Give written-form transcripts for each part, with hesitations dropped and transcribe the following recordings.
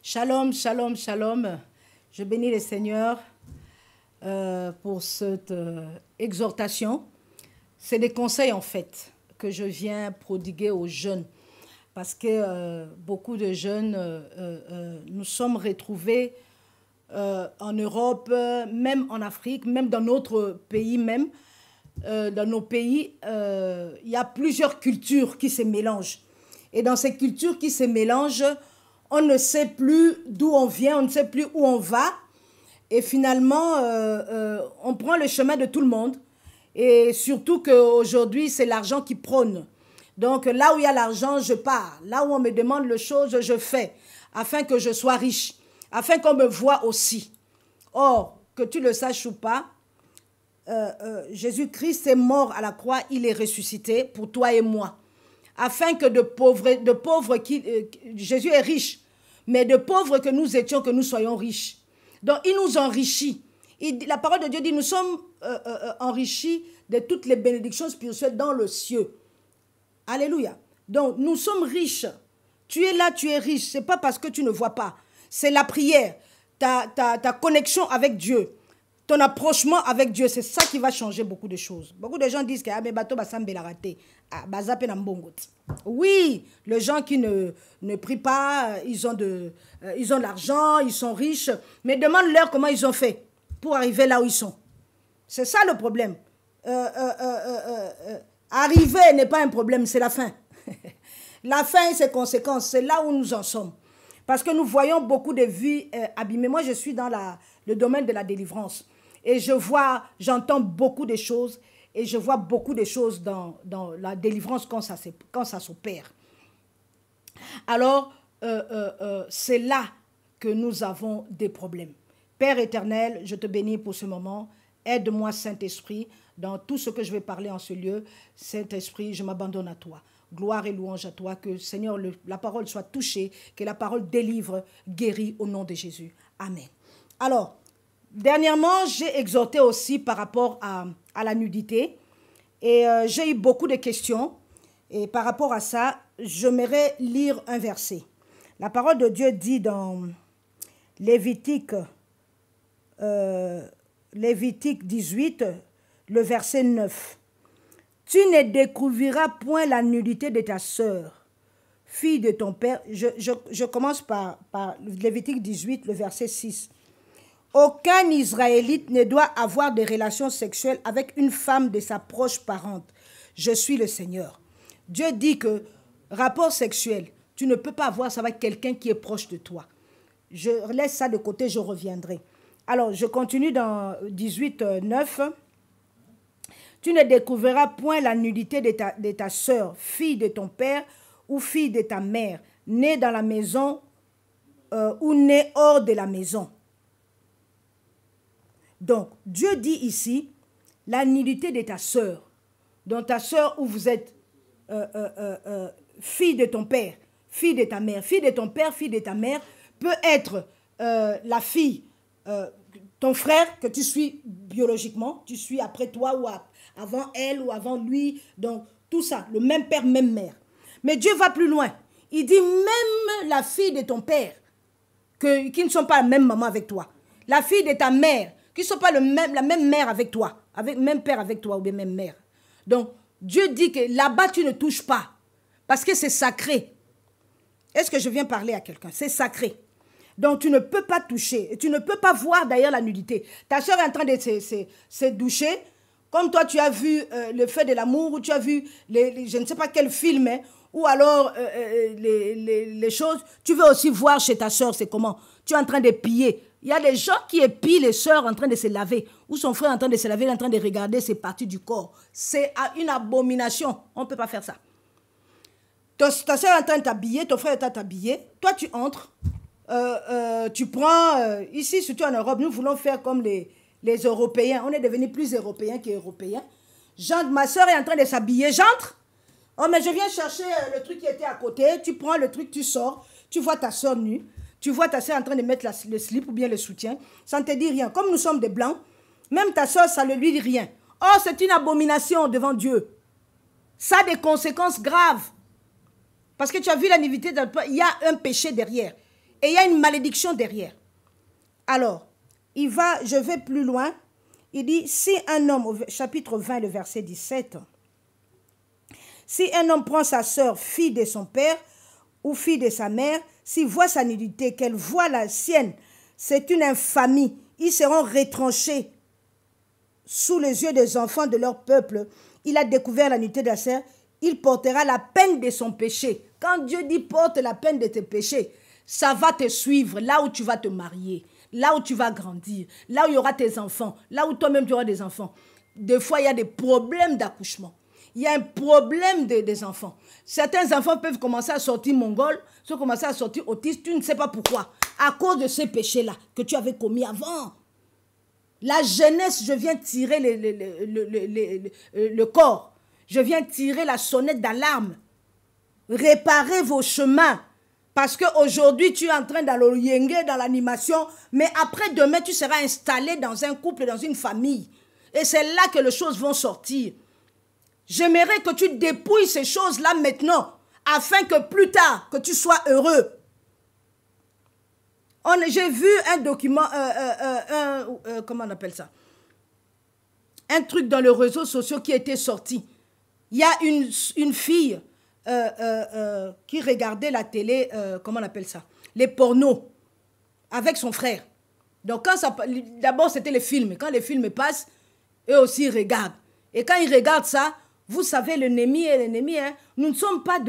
Shalom, shalom, shalom. Je bénis le Seigneur pour cette exhortation. C'est des conseils en fait que je viens prodiguer aux jeunes. Parce que beaucoup de jeunes, nous sommes retrouvés en Europe, même en Afrique, même dans notre pays même. Dans nos pays, il y a plusieurs cultures qui se mélangent. Et dans ces cultures qui se mélangent, on ne sait plus d'où on vient, on ne sait plus où on va. Et finalement, on prend le chemin de tout le monde. Et surtout qu'aujourd'hui, c'est l'argent qui prône. Donc là où il y a l'argent, je pars. Là où on me demande le chose, je fais. Afin que je sois riche. Afin qu'on me voie aussi. Or, que tu le saches ou pas, Jésus-Christ est mort à la croix, il est ressuscité pour toi et moi. Afin que de pauvres Jésus est riche, mais de pauvres que nous étions, que nous soyons riches. Donc il nous enrichit. La parole de Dieu dit, nous sommes enrichis de toutes les bénédictions spirituelles dans le ciel. Alléluia. Donc nous sommes riches. Tu es là, tu es riche. Ce n'est pas parce que tu ne vois pas. C'est la prière, ta connexion avec Dieu. Ton approchement avec Dieu, c'est ça qui va changer beaucoup de choses. Beaucoup de gens disent que oui, les gens qui ne prient pas, ils ont de l'argent, ils sont riches, mais demande-leur comment ils ont fait pour arriver là où ils sont. C'est ça le problème. Arriver n'est pas un problème, c'est la fin. La fin et ses conséquences, c'est là où nous en sommes. Parce que nous voyons beaucoup de vies abîmées. Moi, je suis dans le domaine de la délivrance. Et j'entends beaucoup de choses et je vois beaucoup de choses dans la délivrance quand ça s'opère. Alors, c'est là que nous avons des problèmes. Père éternel, je te bénis pour ce moment. Aide-moi, Saint-Esprit, dans tout ce que je vais parler en ce lieu. Saint-Esprit, je m'abandonne à toi. Gloire et louange à toi. Que, Seigneur, la parole soit touchée, que la parole délivre, guérit au nom de Jésus. Amen. Alors, dernièrement, j'ai exhorté aussi par rapport à la nudité et j'ai eu beaucoup de questions et par rapport à ça, j'aimerais lire un verset. La parole de Dieu dit dans Lévitique 18, le verset 9. Tu ne découvriras point la nudité de ta sœur, fille de ton père. Je commence par Lévitique 18, le verset 6. Aucun Israélite ne doit avoir des relations sexuelles avec une femme de sa proche parente. Je suis le Seigneur. Dieu dit que rapport sexuel, tu ne peux pas avoir ça avec quelqu'un qui est proche de toi. Je laisse ça de côté, je reviendrai. Alors, je continue dans 18, 9. Tu ne découvriras point la nudité de ta sœur, fille de ton père ou fille de ta mère, née dans la maison ou née hors de la maison. Donc, Dieu dit ici, la nudité de ta sœur. Donc, ta sœur où vous êtes fille de ton père, fille de ta mère, fille de ton père, fille de ta mère, peut être la fille, ton frère que tu suis biologiquement, tu suis après toi ou avant elle ou avant lui. Donc, tout ça, le même père, même mère. Mais Dieu va plus loin. Il dit même la fille de ton père, qui ne sont pas la même maman avec toi. La fille de ta mère, qui ne sont pas la même mère avec toi, même père avec toi ou bien même mère. Donc, Dieu dit que là-bas, tu ne touches pas, parce que c'est sacré. Est-ce que je viens parler à quelqu'un? C'est sacré. Donc, tu ne peux pas toucher. Et tu ne peux pas voir d'ailleurs la nudité. Ta soeur est en train de se doucher, comme toi, tu as vu le fait de l'amour, ou tu as vu, je ne sais pas quel film, hein, ou alors les choses. Tu veux aussi voir chez ta soeur, c'est comment? Tu es en train de piller. Il y a des gens qui épient les sœurs en train de se laver, ou son frère en train de se laver, en train de regarder ses parties du corps. C'est une abomination. On ne peut pas faire ça. Ta soeur est en train de t'habiller, ton frère est en train de t'habiller. Toi, tu entres, tu prends... ici, surtout en Europe, nous voulons faire comme les Européens. On est devenus plus Européens qu'Européens. Ma soeur est en train de s'habiller, j'entre. Oh, mais je viens chercher le truc qui était à côté. Tu prends le truc, tu sors. Tu vois ta soeur nue. Tu vois ta soeur en train de mettre le slip ou bien le soutien. Ça ne te dit rien. Comme nous sommes des blancs, même ta soeur, ça ne lui dit rien. Oh, c'est une abomination devant Dieu. Ça a des conséquences graves. Parce que tu as vu la nudité, il y a un péché derrière. Et il y a une malédiction derrière. Alors, je vais plus loin. Il dit, si un homme, au chapitre 20, le verset 17, si un homme prend sa sœur, fille de son père, ou fille de sa mère, s'il voit sa nudité, qu'elle voit la sienne, c'est une infamie. Ils seront retranchés sous les yeux des enfants de leur peuple. Il a découvert la nudité de la sœur, il portera la peine de son péché. Quand Dieu dit porte la peine de tes péchés, ça va te suivre là où tu vas te marier, là où tu vas grandir, là où il y aura tes enfants, là où toi-même tu auras des enfants. Des fois, il y a des problèmes d'accouchement. Il y a un problème des enfants. Certains enfants peuvent commencer à sortir mongols, commencer à sortir autistes, tu ne sais pas pourquoi. À cause de ces péchés-là que tu avais commis avant. La jeunesse, je viens tirer le corps. Je viens tirer la sonnette d'alarme. Réparez vos chemins. Parce qu'aujourd'hui, tu es en train d'aller dans l'animation, mais après demain, tu seras installé dans un couple, dans une famille. Et c'est là que les choses vont sortir. J'aimerais que tu dépouilles ces choses-là maintenant, afin que plus tard, que tu sois heureux. J'ai vu un document, comment on appelle ça? Un truc dans les réseaux sociaux qui était sorti. Il y a une fille qui regardait la télé, comment on appelle ça? Les pornos, avec son frère. Donc, d'abord, c'était les films. Quand les films passent, eux aussi ils regardent. Et quand ils regardent ça, vous savez, l'ennemi et l'ennemi, hein, nous ne sommes pas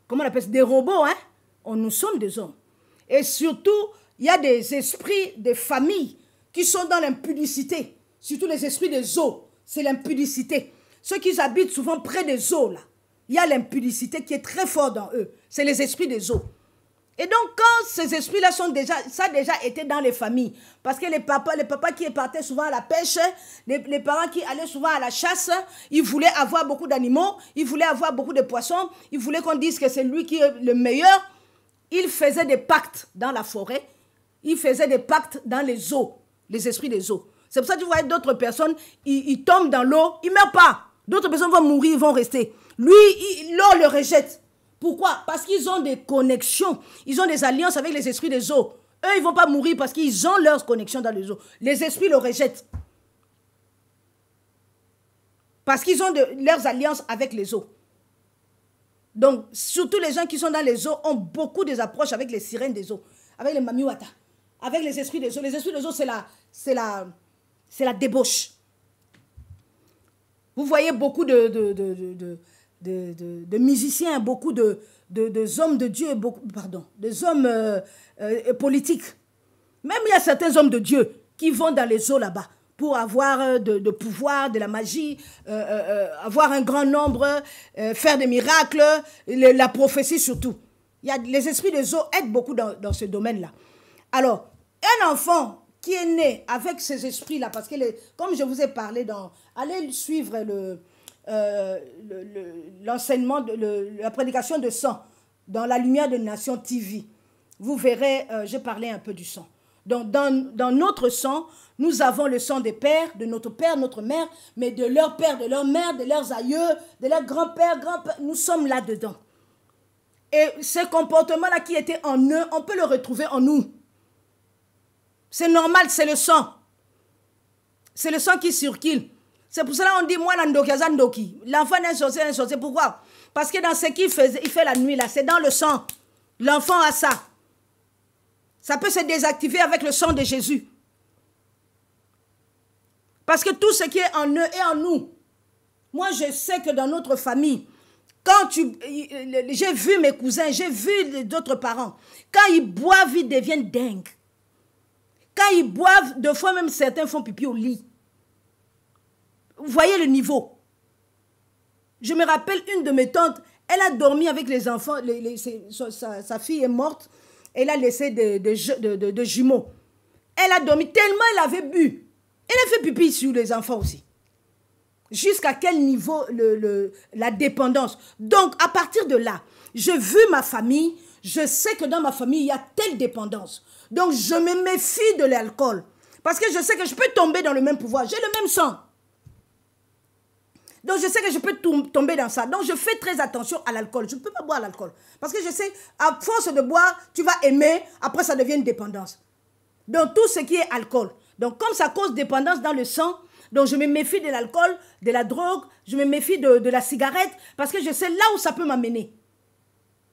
comment on appelle ça, des robots, hein? Nous sommes des hommes. Et surtout, il y a des esprits, des familles qui sont dans l'impudicité. Surtout les esprits des eaux, c'est l'impudicité. Ceux qui habitent souvent près des eaux, là, il y a l'impudicité qui est très fort dans eux. C'est les esprits des eaux. Et donc, quand ces esprits-là ça a déjà été dans les familles. Parce que les papas qui partaient souvent à la pêche, les parents qui allaient souvent à la chasse, ils voulaient avoir beaucoup d'animaux, ils voulaient avoir beaucoup de poissons, ils voulaient qu'on dise que c'est lui qui est le meilleur. Ils faisaient des pactes dans la forêt, ils faisaient des pactes dans les eaux, les esprits des eaux. C'est pour ça que tu vois d'autres personnes, ils tombent dans l'eau, ils ne meurent pas. D'autres personnes vont mourir, ils vont rester. Lui, l'eau le rejette. Pourquoi? Parce qu'ils ont des connexions, ils ont des alliances avec les esprits des eaux. Eux, ils ne vont pas mourir parce qu'ils ont leurs connexions dans les eaux. Les esprits le rejettent. Parce qu'ils ont leurs alliances avec les eaux. Donc, surtout les gens qui sont dans les eaux ont beaucoup des approches avec les sirènes des eaux, avec les mamiwata, avec les esprits des eaux. Les esprits des eaux, c'est la débauche. Vous voyez beaucoup de musiciens, beaucoup de hommes de Dieu, des hommes politiques. Même il y a certains hommes de Dieu qui vont dans les eaux là-bas pour avoir de pouvoir, de la magie, avoir un grand nombre, faire des miracles, la prophétie surtout. Les esprits des eaux aident beaucoup dans ce domaine-là. Alors, un enfant qui est né avec ces esprits-là, parce que comme je vous ai parlé, allez suivre l'enseignement, la prédication de sang dans la lumière de Nation TV. Vous verrez, j'ai parlé un peu du sang. Donc, dans notre sang, nous avons le sang des pères, de notre père, notre mère, mais de leur père, de leur mère, de leurs aïeux, de leurs grands-pères, nous sommes là-dedans. Et ce comportement-là qui était en eux, on peut le retrouver en nous. C'est normal, c'est le sang. C'est le sang qui circule. C'est pour cela qu'on dit, moi, l'enfant d'un sorcier, pourquoi? Parce que dans ce qu'il fait la nuit, là, c'est dans le sang. L'enfant a ça. Ça peut se désactiver avec le sang de Jésus. Parce que tout ce qui est en eux est en nous. Moi, je sais que dans notre famille, j'ai vu mes cousins, j'ai vu d'autres parents, quand ils boivent, ils deviennent dingues. Quand ils boivent, deux fois même certains font pipi au lit. Vous voyez le niveau. Je me rappelle une de mes tantes, elle a dormi avec les enfants, sa fille est morte, elle a laissé de jumeaux. Elle a dormi tellement elle avait bu. Elle a fait pipi sur les enfants aussi. Jusqu'à quel niveau la dépendance. Donc, à partir de là, je vu ma famille, je sais que dans ma famille, il y a telle dépendance. Donc, je me méfie de l'alcool. Parce que je sais que je peux tomber dans le même pouvoir. J'ai le même sang. Donc, je sais que je peux tomber dans ça. Donc, je fais très attention à l'alcool. Je ne peux pas boire l'alcool. Parce que je sais, à force de boire, tu vas aimer. Après, ça devient une dépendance. Donc, tout ce qui est alcool. Donc, comme ça cause dépendance dans le sang, donc je me méfie de l'alcool, de la drogue, je me méfie de la cigarette, parce que je sais là où ça peut m'amener.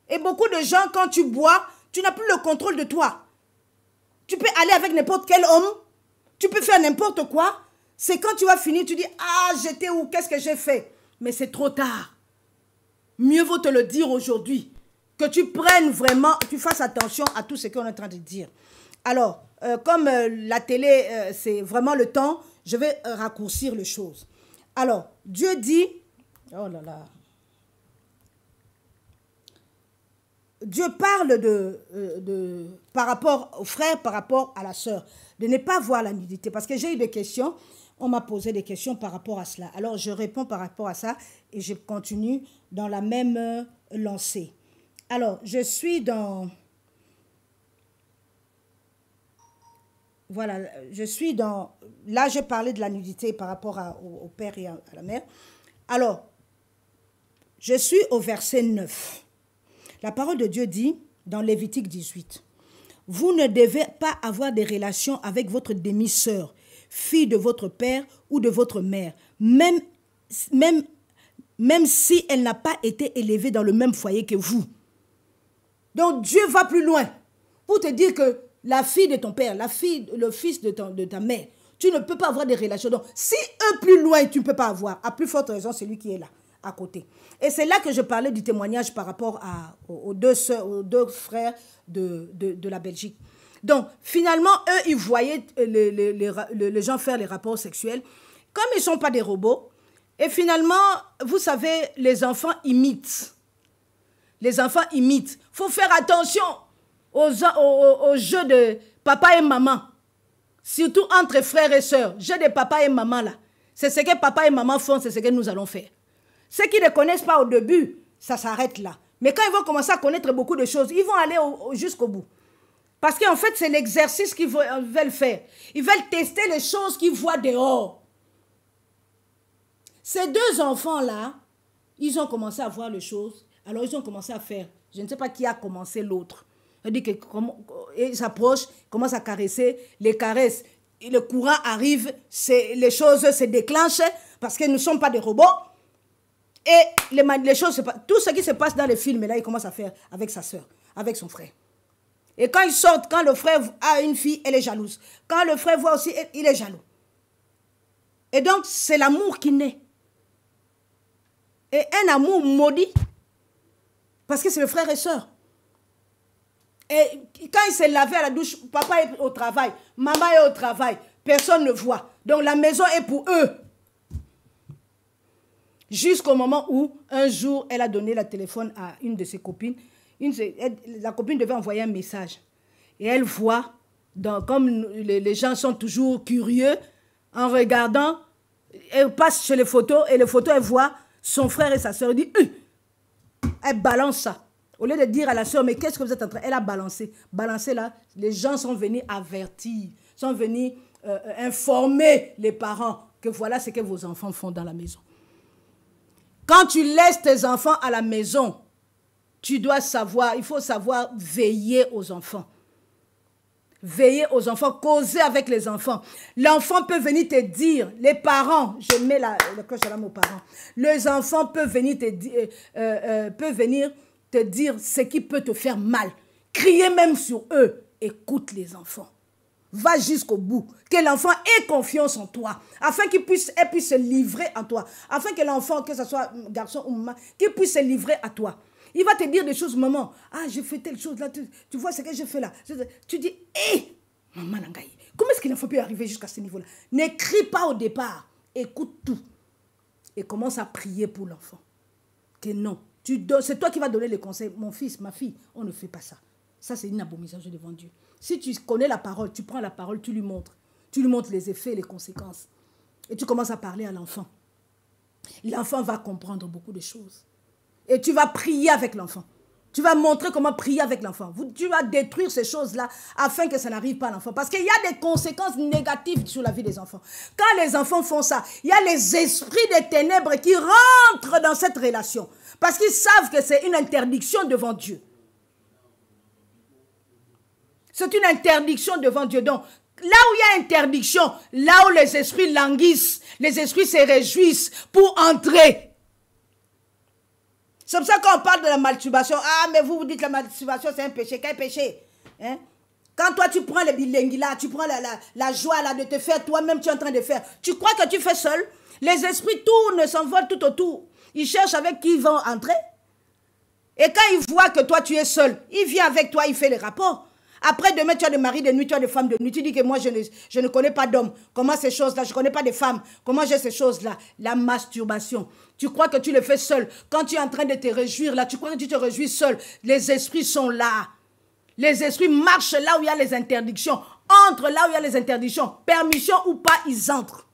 Et beaucoup de gens, quand tu bois, tu n'as plus le contrôle de toi. Tu peux aller avec n'importe quel homme, tu peux faire n'importe quoi. C'est quand tu vas finir, tu dis, ah, j'étais où, qu'est-ce que j'ai fait? Mais c'est trop tard. Mieux vaut te le dire aujourd'hui. Que tu prennes vraiment, tu fasses attention à tout ce qu'on est en train de dire. Alors, comme la télé, c'est vraiment le temps, je vais raccourcir les choses. Alors, Dieu dit, oh là là, Dieu parle par rapport au frère, par rapport à la sœur, de ne pas voir la nudité. Parce que j'ai eu des questions, on m'a posé des questions par rapport à cela. Alors, je réponds par rapport à ça et je continue dans la même lancée. Alors, je suis dans... Voilà, je suis dans... Là, je parlais de la nudité par rapport au père et à la mère. Alors, je suis au verset 9. La parole de Dieu dit, dans Lévitique 18, « Vous ne devez pas avoir des relations avec votre demi-sœur, fille de votre père ou de votre mère, même si elle n'a pas été élevée dans le même foyer que vous. » Donc, Dieu va plus loin pour te dire que la fille de ton père, le fils de ta mère, tu ne peux pas avoir des relations. Donc, si eux plus loin, tu ne peux pas avoir, à plus forte raison, celui qui est là, à côté. Et c'est là que je parlais du témoignage par rapport aux deux frères de la Belgique. Donc, finalement, eux, ils voyaient les gens faire les rapports sexuels. Comme ils ne sont pas des robots, et finalement, vous savez, les enfants imitent. Les enfants imitent. Il faut faire attention aux jeux de papa et maman. Surtout entre frères et sœurs. Jeux de papa et maman, là. C'est ce que papa et maman font, c'est ce que nous allons faire. Ceux qui ne connaissent pas au début, ça s'arrête là. Mais quand ils vont commencer à connaître beaucoup de choses, ils vont aller jusqu'au bout. Parce qu'en fait, c'est l'exercice qu'ils veulent faire. Ils veulent tester les choses qu'ils voient dehors. Ces deux enfants-là, ils ont commencé à voir les choses. Alors, ils ont commencé à faire. Je ne sais pas qui a commencé l'autre. C'est-à-dire qu'ils s'approchent, commencent à caresser, les caresses. Le courant arrive, les choses se déclenchent parce que nous ne sommes pas des robots. Et les choses, tout ce qui se passe dans les films, là, il commence à faire avec sa soeur, avec son frère. Et quand ils sortent, quand le frère a une fille, elle est jalouse. Quand le frère voit aussi, il est jaloux. Et donc, c'est l'amour qui naît. Et un amour maudit, parce que c'est le frère et soeur. Et quand ils se lavaient à la douche, papa est au travail, maman est au travail, personne ne voit. Donc, la maison est pour eux. Jusqu'au moment où, un jour, elle a donné le téléphone à une de ses copines. La copine devait envoyer un message. Et elle voit, comme les gens sont toujours curieux, en regardant, elle passe chez les photos, et les photos, elle voit son frère et sa soeur. Elle dit, elle balance ça. Au lieu de dire à la soeur, mais qu'est-ce que vous êtes en train... Elle a balancé. Balancé là, les gens sont venus avertir, sont venus informer les parents que voilà ce que vos enfants font dans la maison. Quand tu laisses tes enfants à la maison, tu dois savoir, il faut savoir veiller aux enfants. Veiller aux enfants, causer avec les enfants. L'enfant peut venir te dire, les parents, je mets le cloche à l'âme aux parents, les enfants peuvent venir te dire ce qui peut te faire mal. Crier même sur eux. Écoute les enfants. Va jusqu'au bout. Que l'enfant ait confiance en toi. Afin qu'elle puisse se livrer à toi. Afin que l'enfant, que ce soit garçon ou maman, qu'il puisse se livrer à toi. Il va te dire des choses, maman. Ah, j'ai fait telle chose là. Tu vois ce que j'ai fait là. Tu dis, hé, maman Nangaï, comment est-ce qu'il en faut plus arriver jusqu'à ce niveau-là? Ne crie pas au départ. Écoute tout. Et commence à prier pour l'enfant. Que non. C'est toi qui vas donner les conseils. Mon fils, ma fille, on ne fait pas ça. Ça, c'est une abomination devant Dieu. Si tu connais la parole, tu prends la parole, tu lui montres. Tu lui montres les effets, les conséquences. Et tu commences à parler à l'enfant. L'enfant va comprendre beaucoup de choses. Et tu vas prier avec l'enfant. Tu vas montrer comment prier avec l'enfant. Tu vas détruire ces choses-là afin que ça n'arrive pas à l'enfant. Parce qu'il y a des conséquences négatives sur la vie des enfants. Quand les enfants font ça, il y a les esprits des ténèbres qui rentrent dans cette relation. Parce qu'ils savent que c'est une interdiction devant Dieu. C'est une interdiction devant Dieu. Donc, là où il y a interdiction, là où les esprits languissent, les esprits se réjouissent pour entrer. C'est comme ça qu'on parle de la masturbation. Ah, mais vous dites que la masturbation, c'est un péché. Quel péché? Hein? Quand toi, tu prends le bilingue là, tu prends la joie là de te faire, toi-même, tu es en train de faire. Tu crois que tu fais seul? Les esprits tournent, s'envolent tout autour. Ils cherchent avec qui ils vont entrer. Et quand ils voient que toi, tu es seul, il vient avec toi, il fait les rapports. Après, demain, tu as des maris de nuit, tu as des femmes de nuit. Tu dis que moi, je ne connais pas d'hommes. Comment ces choses-là? Je ne connais pas de femmes. Comment j'ai ces choses-là? La masturbation. Tu crois que tu le fais seul. Quand tu es en train de te réjouir, là, tu crois que tu te réjouis seul. Les esprits sont là. Les esprits marchent là où il y a les interdictions. Entrent là où il y a les interdictions. Permission ou pas, ils entrent.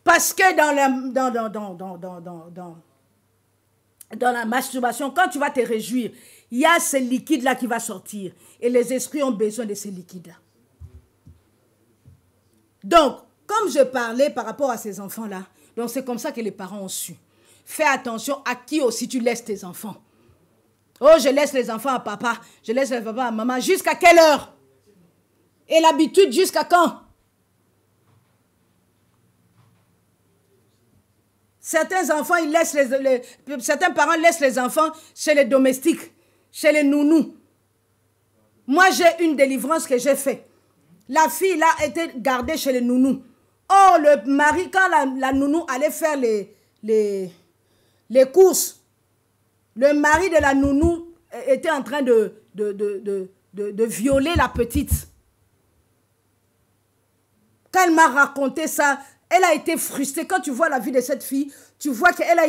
Parce que dans la masturbation, quand tu vas te réjouir, il y a ce liquide-là qui va sortir. Et les esprits ont besoin de ces liquides-là. Donc, comme je parlais par rapport à ces enfants-là, donc c'est comme ça que les parents ont su. Fais attention à qui aussi tu laisses tes enfants. Oh, je laisse les enfants à papa, je laisse les enfants à maman. Jusqu'à quelle heure? Et l'habitude, jusqu'à quand? Certains enfants, certains parents laissent les enfants chez les domestiques, chez les nounous. Moi, j'ai une délivrance que j'ai faite. La fille, là, était gardée chez les nounous. Oh, le mari, quand la nounou allait faire les courses, le mari de la nounou était en train de violer la petite. Quand elle m'a raconté ça, elle a été frustrée. Quand tu vois la vie de cette fille, tu vois qu'elle a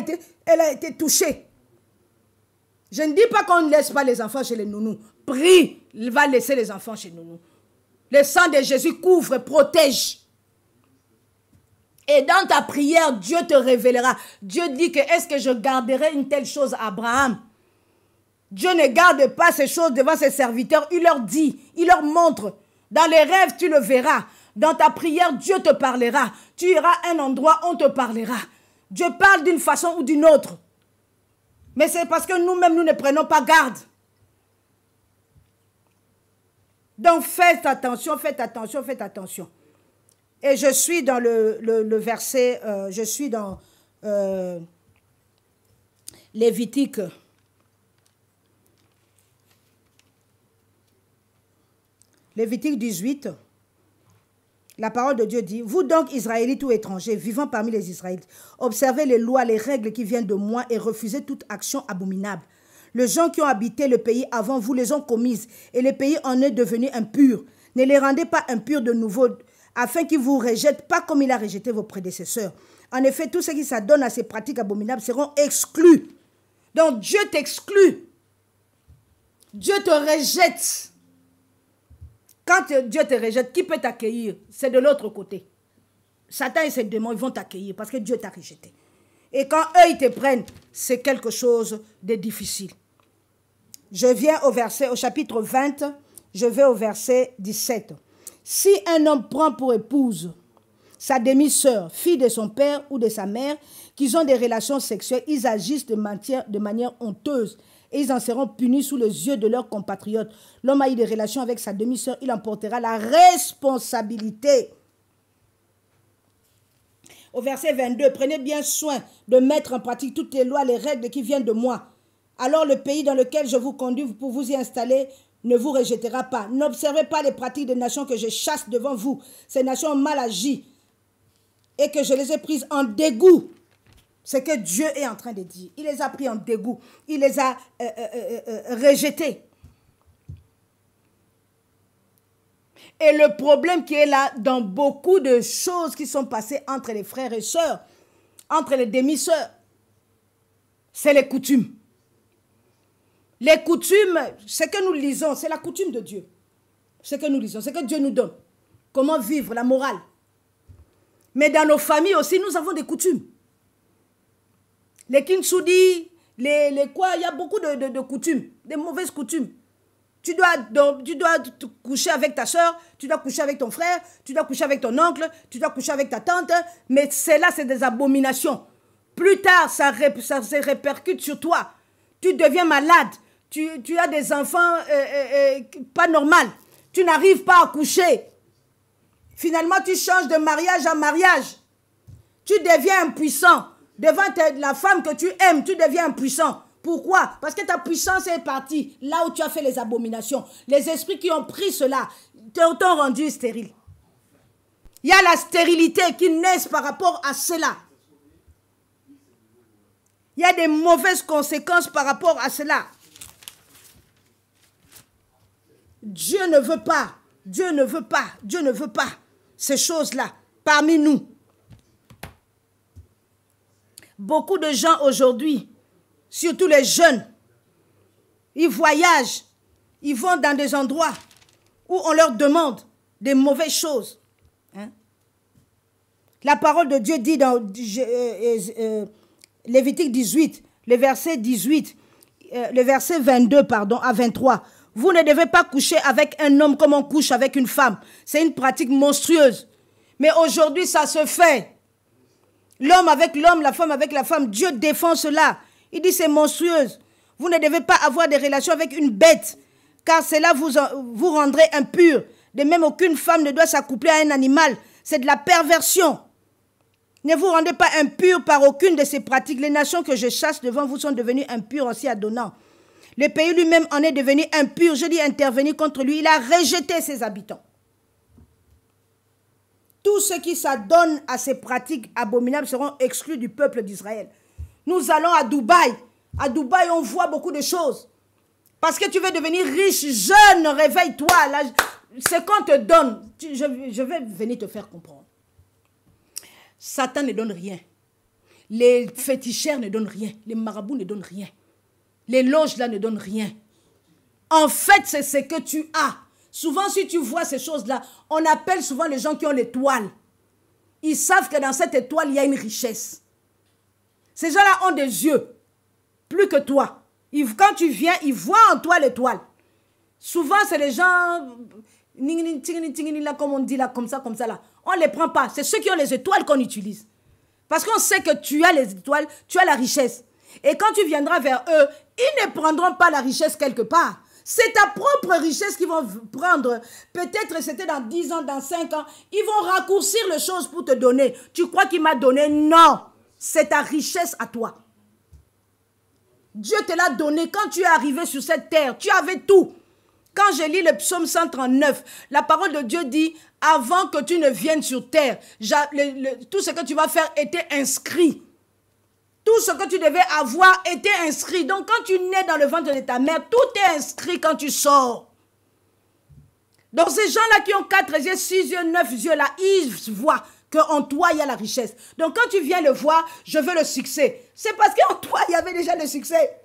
été touchée. Je ne dis pas qu'on ne laisse pas les enfants chez les nounous. Prie, il va laisser les enfants chez nous. Le sang de Jésus couvre, protège. Et dans ta prière, Dieu te révélera. Dieu dit que est-ce que je garderai une telle chose à Abraham? Dieu ne garde pas ces choses devant ses serviteurs. Il leur dit, il leur montre. Dans les rêves, tu le verras. Dans ta prière, Dieu te parlera. Tu iras à un endroit, on te parlera. Dieu parle d'une façon ou d'une autre. Mais c'est parce que nous-mêmes, nous ne prenons pas garde. Donc faites attention, faites attention, faites attention. Et je suis dans le verset, je suis dans Lévitique. Lévitique 18. La parole de Dieu dit, vous donc, Israélites ou étrangers, vivant parmi les Israélites, observez les lois, les règles qui viennent de moi et refusez toute action abominable. Les gens qui ont habité le pays avant vous les ont commises et le pays en est devenu impur. Ne les rendez pas impurs de nouveau, afin qu'ils ne vous rejettent pas comme il a rejeté vos prédécesseurs. En effet, tous ceux qui s'adonnent à ces pratiques abominables seront exclus. Donc Dieu t'exclut. Dieu te rejette. Quand Dieu te rejette, qui peut t'accueillir? C'est de l'autre côté. Satan et ses démons, ils vont t'accueillir parce que Dieu t'a rejeté. Et quand eux, ils te prennent, c'est quelque chose de difficile. Je viens au chapitre 20, je vais au verset 17. Si un homme prend pour épouse sa demi-sœur, fille de son père ou de sa mère, qu'ils ont des relations sexuelles, ils agissent de manière honteuse et ils en seront punis sous les yeux de leurs compatriotes. L'homme a eu des relations avec sa demi-sœur, il en portera la responsabilité. Au verset 22, prenez bien soin de mettre en pratique toutes les lois, les règles qui viennent de moi. Alors le pays dans lequel je vous conduis pour vous y installer ne vous rejettera pas. N'observez pas les pratiques des nations que je chasse devant vous. Ces nations ont mal agi et que je les ai prises en dégoût. C'est que Dieu est en train de dire. Il les a pris en dégoût. Il les a rejetés. Et le problème qui est là, dans beaucoup de choses qui sont passées entre les frères et sœurs, entre les demi-sœurs, c'est les coutumes. Les coutumes, ce que nous lisons, c'est la coutume de Dieu. Ce que nous lisons, ce que Dieu nous donne. Comment vivre, la morale. Mais dans nos familles aussi, nous avons des coutumes. Les Kinsudi, quoi, il y a beaucoup de coutumes, des mauvaises coutumes. Tu dois coucher avec ta soeur, tu dois coucher avec ton frère, tu dois coucher avec ton oncle, tu dois coucher avec ta tante. Mais là, c'est des abominations. Plus tard, ça se répercute sur toi. Tu deviens malade. Tu as des enfants pas normaux. Tu n'arrives pas à coucher. Finalement, tu changes de mariage en mariage. Tu deviens impuissant. Devant la femme que tu aimes, tu deviens impuissant. Pourquoi? Parce que ta puissance est partie là où tu as fait les abominations. Les esprits qui ont pris cela t'ont rendu stérile. Il y a la stérilité qui naît par rapport à cela. Il y a des mauvaises conséquences par rapport à cela. Dieu ne veut pas, Dieu ne veut pas, Dieu ne veut pas ces choses-là parmi nous. Beaucoup de gens aujourd'hui, surtout les jeunes, ils voyagent, ils vont dans des endroits où on leur demande des mauvaises choses. Hein? La parole de Dieu dit dans Lévitique 18, le verset 18, le verset 22 pardon, à 23. Vous ne devez pas coucher avec un homme comme on couche avec une femme. C'est une pratique monstrueuse. Mais aujourd'hui, ça se fait. L'homme avec l'homme, la femme avec la femme. Dieu défend cela. Il dit c'est monstrueuse. Vous ne devez pas avoir des relations avec une bête, car cela vous rendrait impur. De même, aucune femme ne doit s'accoupler à un animal. C'est de la perversion. Ne vous rendez pas impur par aucune de ces pratiques. Les nations que je chasse devant vous sont devenues impures en s'y adonnant. Le pays lui-même en est devenu impur. Je dis intervenir contre lui. Il a rejeté ses habitants. Tous ceux qui s'adonnent à ces pratiques abominables seront exclus du peuple d'Israël. Nous allons à Dubaï. À Dubaï, on voit beaucoup de choses. Parce que tu veux devenir riche, jeune, réveille-toi. C'est qu'on te donne. Je vais venir te faire comprendre. Satan ne donne rien. Les féticheurs ne donnent rien. Les marabouts ne donnent rien. Les loges là ne donnent rien. En fait, c'est ce que tu as. Souvent, si tu vois ces choses-là, on appelle souvent les gens qui ont l'étoile. Ils savent que dans cette étoile, il y a une richesse. Ces gens-là ont des yeux, plus que toi. Quand tu viens, ils voient en toi l'étoile. Souvent, c'est les gens, comme on dit là, comme ça là. On ne les prend pas. C'est ceux qui ont les étoiles qu'on utilise. Parce qu'on sait que tu as les étoiles, tu as la richesse. Et quand tu viendras vers eux, ils ne prendront pas la richesse quelque part. C'est ta propre richesse qu'ils vont prendre. Peut-être c'était dans 10 ans, dans 5 ans. Ils vont raccourcir les choses pour te donner. Tu crois qu'il m'a donné? Non. C'est ta richesse à toi. Dieu te l'a donné quand tu es arrivé sur cette terre. Tu avais tout. Quand je lis le psaume 139, la parole de Dieu dit, avant que tu ne viennes sur terre, tout ce que tu vas faire était inscrit. Tout ce que tu devais avoir était inscrit. Donc, quand tu nais dans le ventre de ta mère, tout est inscrit quand tu sors. Donc, ces gens-là qui ont 4 yeux, 6 yeux, 9 yeux, là, ils voient qu'en toi, il y a la richesse. Donc, quand tu viens le voir, je veux le succès. C'est parce qu'en toi, il y avait déjà le succès.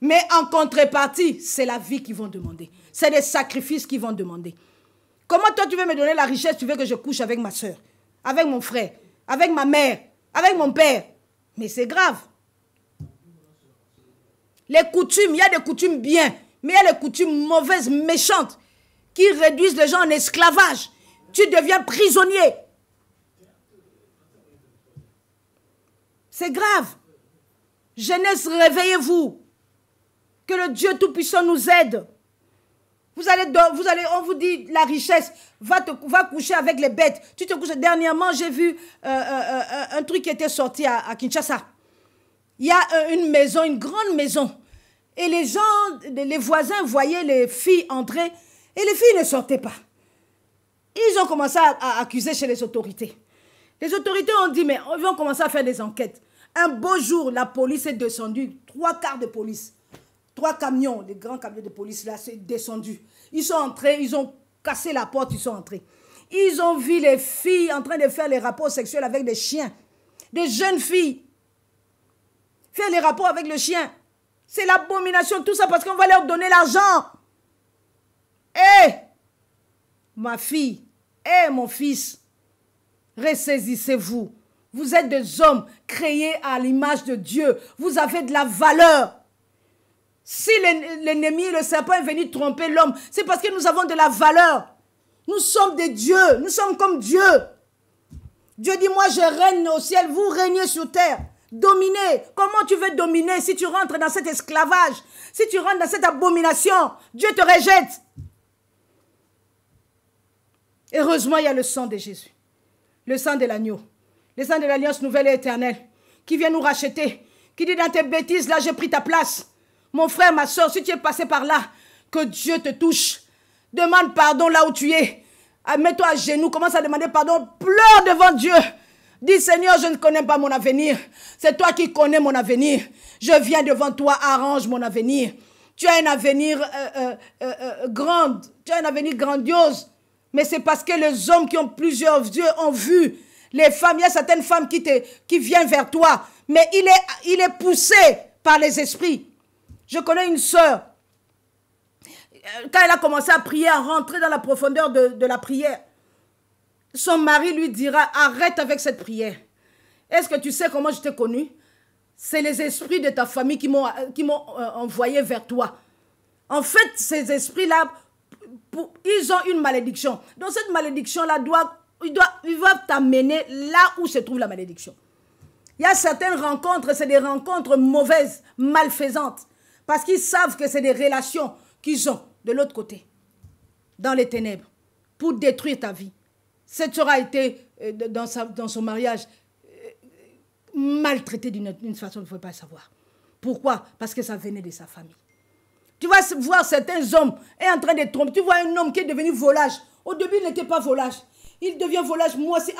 Mais en contrepartie, c'est la vie qu'ils vont demander. C'est des sacrifices qu'ils vont demander. Comment toi, tu veux me donner la richesse? Tu veux que je couche avec ma soeur, avec mon frère, avec ma mère, avec mon père? Mais c'est grave. Les coutumes, il y a des coutumes bien, mais il y a des coutumes mauvaises, méchantes, qui réduisent les gens en esclavage. Tu deviens prisonnier. C'est grave. Jeunesse, réveillez-vous. Que le Dieu Tout-Puissant nous aide. On vous dit la richesse, va coucher avec les bêtes. Tu te couches. Dernièrement, j'ai vu un truc qui était sorti à Kinshasa. Il y a une maison, une grande maison. Et les gens, les voisins voyaient les filles entrer et les filles ne sortaient pas. Ils ont commencé à accuser chez les autorités. Les autorités ont dit, mais ils vont commencer à faire des enquêtes. Un beau jour, la police est descendue, 3 quarts de police. 3 camions, des grands camions de police, là, c'est descendu. Ils sont entrés, ils ont cassé la porte, ils sont entrés. Ils ont vu les filles en train de faire les rapports sexuels avec des chiens. Des jeunes filles. Faire les rapports avec le chien. C'est l'abomination, tout ça parce qu'on va leur donner l'argent. Hé, ma fille, hé, mon fils, ressaisissez-vous. Vous êtes des hommes créés à l'image de Dieu. Vous avez de la valeur. Si l'ennemi, le serpent est venu tromper l'homme, c'est parce que nous avons de la valeur. Nous sommes des dieux. Nous sommes comme Dieu. Dieu dit, moi je règne au ciel, vous régnez sur terre. Dominez. Comment tu veux dominer si tu rentres dans cet esclavage? Si tu rentres dans cette abomination, Dieu te rejette. Heureusement, il y a le sang de Jésus. Le sang de l'agneau. Le sang de l'alliance nouvelle et éternelle. Qui vient nous racheter. Qui dit, dans tes bêtises, là, j'ai pris ta place. Mon frère, ma soeur, si tu es passé par là, que Dieu te touche. Demande pardon là où tu es. Mets-toi à genoux, commence à demander pardon. Pleure devant Dieu. Dis, Seigneur, je ne connais pas mon avenir. C'est toi qui connais mon avenir. Je viens devant toi, arrange mon avenir. Tu as un avenir grand. Tu as un avenir grandiose. Mais c'est parce que les hommes qui ont plusieurs yeux ont vu. Les femmes, il y a certaines femmes qui viennent vers toi. Mais il est poussé par les esprits. Je connais une sœur. Quand elle a commencé à prier, à rentrer dans la profondeur de la prière, son mari lui dira, arrête avec cette prière. Est-ce que tu sais comment je t'ai connue? C'est les esprits de ta famille qui m'ont envoyé vers toi. En fait, ces esprits-là, ils ont une malédiction. Donc cette malédiction-là, ils doivent t'amener là où se trouve la malédiction. Il y a certaines rencontres, c'est des rencontres mauvaises, malfaisantes. Parce qu'ils savent que c'est des relations qu'ils ont de l'autre côté, dans les ténèbres, pour détruire ta vie. Cette sœur a été, dans son mariage, maltraitée d'une façon, il ne faut pas savoir. Pourquoi? Parce que ça venait de sa famille. Tu vas voir certains hommes est en train de tromper. Tu vois un homme qui est devenu volage. Au début, il n'était pas volage. Il devient volage. Moi, c'est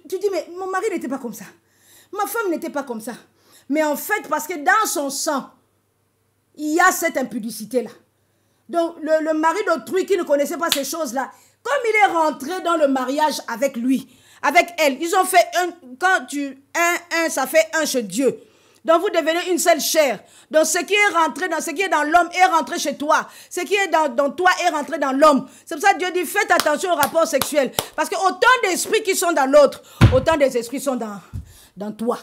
tu dis, mais mon mari n'était pas comme ça. Ma femme n'était pas comme ça. Mais en fait, parce que dans son sang, il y a cette impudicité-là. Donc, le mari d'autrui qui ne connaissait pas ces choses-là, comme il est rentré dans le mariage avec lui, avec elle, ils ont fait ça fait un chez Dieu. Donc, vous devenez une seule chair. Donc, ce qui est rentré ce qui est dans l'homme est rentré chez toi. Ce qui est dans toi est rentré dans l'homme. C'est pour ça que Dieu dit, faites attention aux rapports sexuels. Parce que autant d'esprits qui sont dans l'autre, autant des esprits sont dans toi.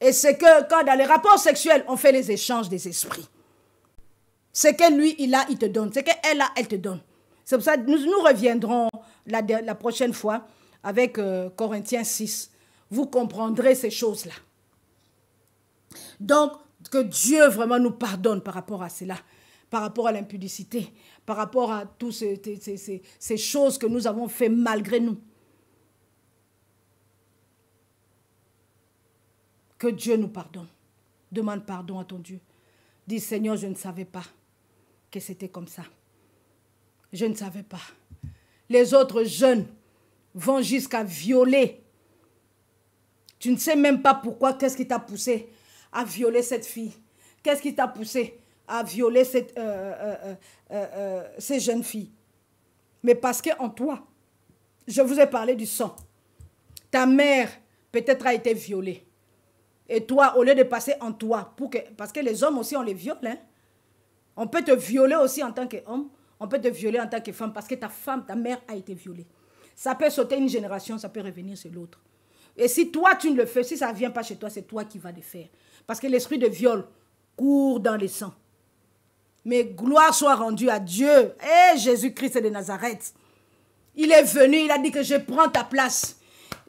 Et c'est que quand dans les rapports sexuels, on fait les échanges des esprits. Ce que lui, il a, il te donne. Ce qu'elle a, elle te donne. C'est pour ça que nous reviendrons la prochaine fois avec Corinthiens 6. Vous comprendrez ces choses-là. Donc, que Dieu vraiment nous pardonne par rapport à cela, par rapport à l'impudicité, par rapport à toutes ces choses que nous avons fait malgré nous. Que Dieu nous pardonne. Demande pardon à ton Dieu. Dis, Seigneur, je ne savais pas que c'était comme ça. Je ne savais pas. Les autres jeunes vont jusqu'à violer. Tu ne sais même pas pourquoi, qu'est-ce qui t'a poussé à violer cette fille. Qu'est-ce qui t'a poussé à violer ces jeunes filles? Mais parce qu'en toi, je vous ai parlé du sang. Ta mère peut-être a été violée. Et toi, au lieu de passer en toi, parce que les hommes aussi, on les viole. Hein? On peut te violer aussi en tant qu'homme. On peut te violer en tant que femme parce que ta mère a été violée. Ça peut sauter une génération, ça peut revenir sur l'autre. Et si toi, tu ne le fais, si ça ne vient pas chez toi, c'est toi qui vas le faire. Parce que l'esprit de viol court dans les sangs. Mais gloire soit rendue à Dieu. Et Jésus-Christ de Nazareth. Il est venu, il a dit que je prends ta place.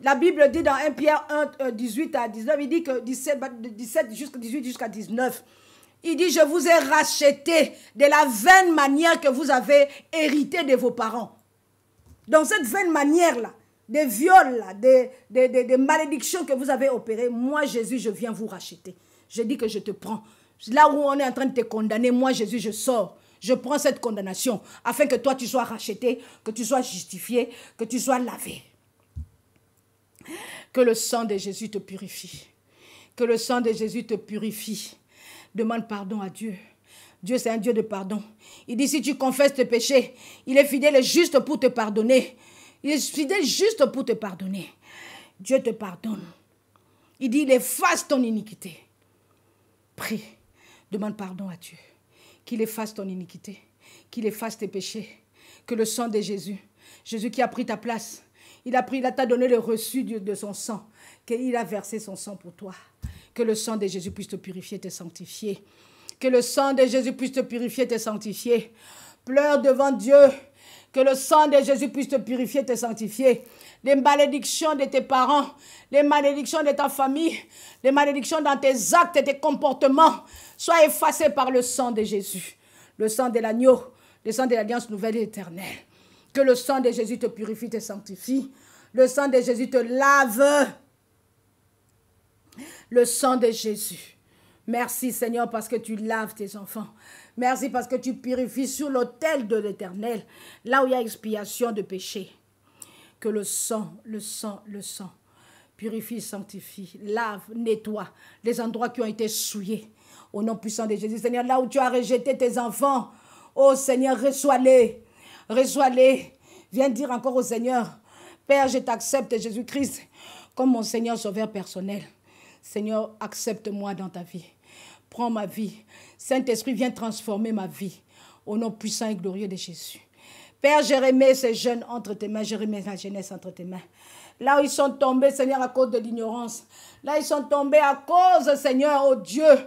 La Bible dit dans 1 Pierre 1, 18 à 19, il dit que 17 jusqu'à 18 jusqu'à 19, il dit, je vous ai racheté de la vaine manière que vous avez hérité de vos parents. Donc cette vaine manière-là, des viols, des malédictions que vous avez opérées, moi Jésus, je viens vous racheter. Je dis que je te prends. Là où on est en train de te condamner, moi Jésus, je sors. Je prends cette condamnation afin que toi tu sois racheté, que tu sois justifié, que tu sois lavé. Que le sang de Jésus te purifie. Que le sang de Jésus te purifie. Demande pardon à Dieu. Dieu, c'est un Dieu de pardon. Il dit, si tu confesses tes péchés, il est fidèle et juste pour te pardonner. Il est fidèle juste pour te pardonner. Dieu te pardonne. Il dit, il efface ton iniquité. Prie. Demande pardon à Dieu. Qu'il efface ton iniquité. Qu'il efface tes péchés. Que le sang de Jésus, Jésus qui a pris ta place, Il t'a donné le reçu de son sang. Qu'il a versé son sang pour toi. Que le sang de Jésus puisse te purifier, te sanctifier. Que le sang de Jésus puisse te purifier, te sanctifier. Pleure devant Dieu. Que le sang de Jésus puisse te purifier, te sanctifier. Les malédictions de tes parents, les malédictions de ta famille, les malédictions dans tes actes et tes comportements soient effacées par le sang de Jésus. Le sang de l'agneau, le sang de l'alliance nouvelle et éternelle. Que le sang de Jésus te purifie, te sanctifie. Le sang de Jésus te lave. Le sang de Jésus. Merci Seigneur parce que tu laves tes enfants. Merci parce que tu purifies sur l'autel de l'Éternel, là où il y a expiation de péché. Que le sang purifie, sanctifie, lave, nettoie les endroits qui ont été souillés. Au nom puissant de Jésus, Seigneur, là où tu as rejeté tes enfants, oh Seigneur, reçois-les, reçois-les. Viens dire encore au Seigneur, Père, je t'accepte Jésus-Christ comme mon Seigneur sauveur personnel. Seigneur, accepte-moi dans ta vie. Prends ma vie. Saint-Esprit, viens transformer ma vie. Au nom puissant et glorieux de Jésus. Père, je remets ces jeunes entre tes mains. Je remets la jeunesse entre tes mains. Là où ils sont tombés, Seigneur, à cause de l'ignorance. Là où ils sont tombés à cause, Seigneur, oh Dieu,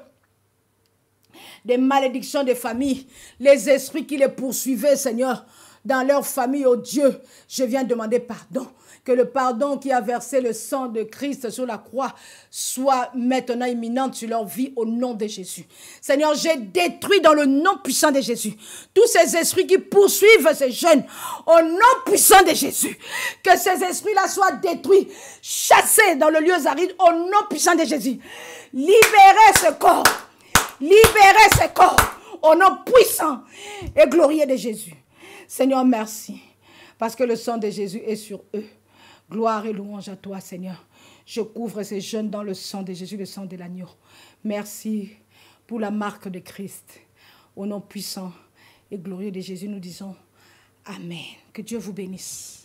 des malédictions de famille. Les esprits qui les poursuivaient, Seigneur, dans leur famille, oh Dieu, je viens demander pardon. Que le pardon qui a versé le sang de Christ sur la croix soit maintenant imminent sur leur vie au nom de Jésus. Seigneur, j'ai détruit dans le nom puissant de Jésus tous ces esprits qui poursuivent ces jeunes au nom puissant de Jésus. Que ces esprits-là soient détruits, chassés dans le lieu aride au nom puissant de Jésus. Libérez ce corps. Libérez ce corps au nom puissant et glorieux de Jésus. Seigneur, merci parce que le sang de Jésus est sur eux. Gloire et louange à toi, Seigneur. Je couvre ces jeunes dans le sang de Jésus, le sang de l'agneau. Merci pour la marque de Christ. Au nom puissant et glorieux de Jésus, nous disons Amen. Que Dieu vous bénisse.